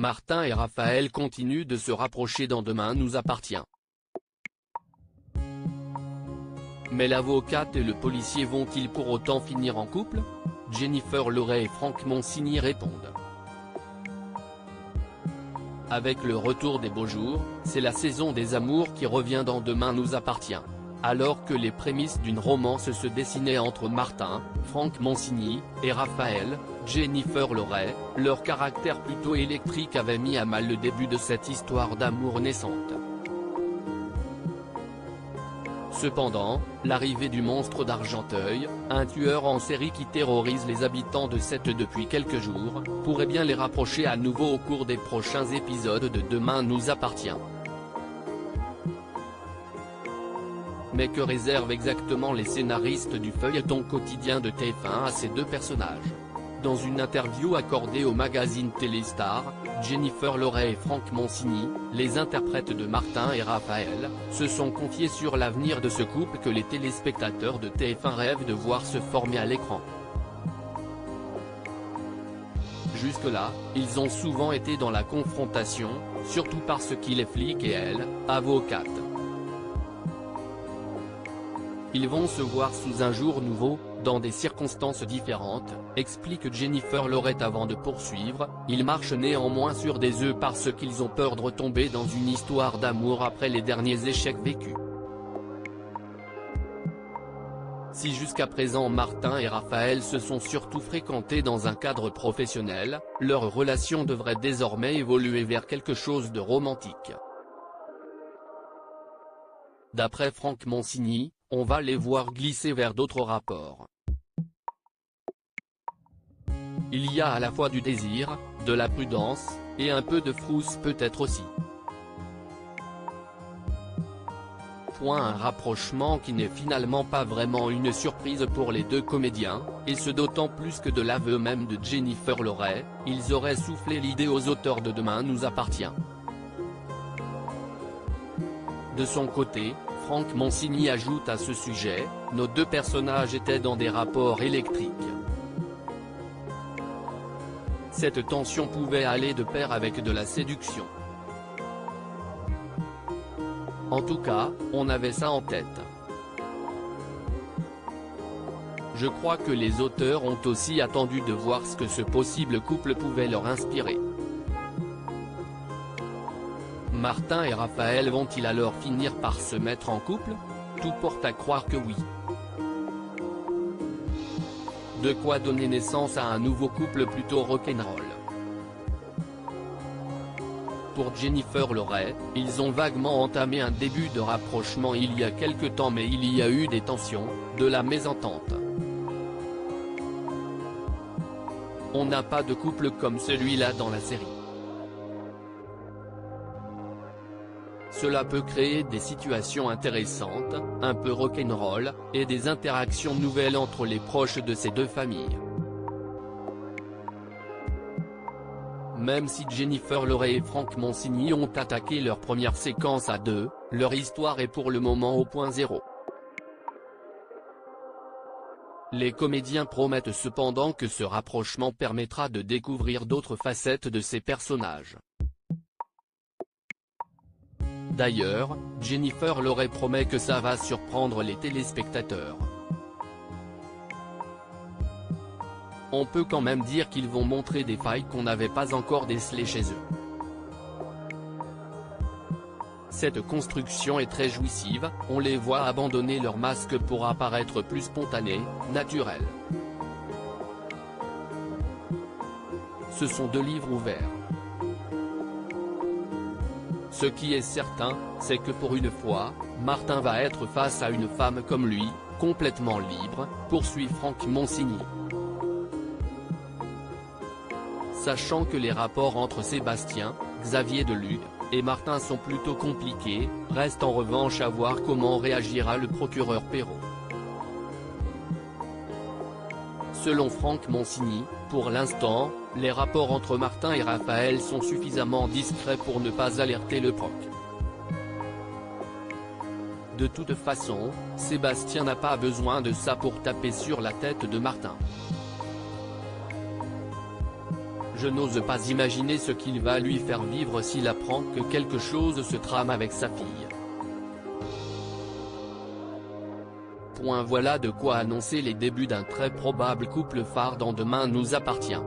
Martin et Raphaël continuent de se rapprocher dans Demain nous appartient. Mais l'avocate et le policier vont-ils pour autant finir en couple? Jennifer Loret et Franck Monsigny répondent. Avec le retour des beaux jours, c'est la saison des amours qui revient dans Demain nous appartient. Alors que les prémices d'une romance se dessinaient entre Martin, Franck Monsigny, et Raphaël, Jennifer Loret, leur caractère plutôt électrique avait mis à mal le début de cette histoire d'amour naissante. Cependant, l'arrivée du monstre d'Argenteuil, un tueur en série qui terrorise les habitants de Sète depuis quelques jours, pourrait bien les rapprocher à nouveau au cours des prochains épisodes de Demain nous appartient. Mais que réservent exactement les scénaristes du feuilleton quotidien de TF1 à ces deux personnages? Dans une interview accordée au magazine Téléstar, Jennifer Loret et Franck Monsigny, les interprètes de Martin et Raphaël, se sont confiés sur l'avenir de ce couple que les téléspectateurs de TF1 rêvent de voir se former à l'écran. Jusque-là, ils ont souvent été dans la confrontation, surtout parce qu'il est flic et elle, avocate. Ils vont se voir sous un jour nouveau, dans des circonstances différentes, explique Jennifer Loret avant de poursuivre. Ils marchent néanmoins sur des œufs parce qu'ils ont peur de retomber dans une histoire d'amour après les derniers échecs vécus. Si jusqu'à présent Martin et Raphaël se sont surtout fréquentés dans un cadre professionnel, leur relation devrait désormais évoluer vers quelque chose de romantique. D'après Franck Monsigny, on va les voir glisser vers d'autres rapports. Il y a à la fois du désir, de la prudence, et un peu de frousse peut-être aussi. Un rapprochement qui n'est finalement pas vraiment une surprise pour les deux comédiens, et ce d'autant plus que de l'aveu même de Jennifer Loret, ils auraient soufflé l'idée aux auteurs de Demain nous appartient. De son côté, Franck Monsigny ajoute à ce sujet, nos deux personnages étaient dans des rapports électriques. Cette tension pouvait aller de pair avec de la séduction. En tout cas, on avait ça en tête. Je crois que les auteurs ont aussi attendu de voir ce que ce possible couple pouvait leur inspirer. Martin et Raphaël vont-ils alors finir par se mettre en couple? Tout porte à croire que oui. De quoi donner naissance à un nouveau couple plutôt rock'n'roll. Pour Jennifer Loret, ils ont vaguement entamé un début de rapprochement il y a quelque temps, mais il y a eu des tensions, de la mésentente. On n'a pas de couple comme celui-là dans la série. Cela peut créer des situations intéressantes, un peu rock'n'roll, et des interactions nouvelles entre les proches de ces deux familles. Même si Jennifer Loret et Franck Monsigny ont attaqué leur première séquence à deux, leur histoire est pour le moment au point zéro. Les comédiens promettent cependant que ce rapprochement permettra de découvrir d'autres facettes de ces personnages. D'ailleurs, Jennifer Loret promet que ça va surprendre les téléspectateurs. On peut quand même dire qu'ils vont montrer des failles qu'on n'avait pas encore décelées chez eux. Cette construction est très jouissive, on les voit abandonner leur masque pour apparaître plus spontanés, naturels. Ce sont deux livres ouverts. Ce qui est certain, c'est que pour une fois, Martin va être face à une femme comme lui, complètement libre, poursuit Franck Monsigny. Sachant que les rapports entre Sébastien, Xavier Delugue, et Martin sont plutôt compliqués, reste en revanche à voir comment réagira le procureur Perrault. Selon Franck Monsigny, pour l'instant, les rapports entre Martin et Raphaël sont suffisamment discrets pour ne pas alerter le proc. De toute façon, Sébastien n'a pas besoin de ça pour taper sur la tête de Martin. Je n'ose pas imaginer ce qu'il va lui faire vivre s'il apprend que quelque chose se trame avec sa fille. Voilà de quoi annoncer les débuts d'un très probable couple phare dans Demain nous appartient.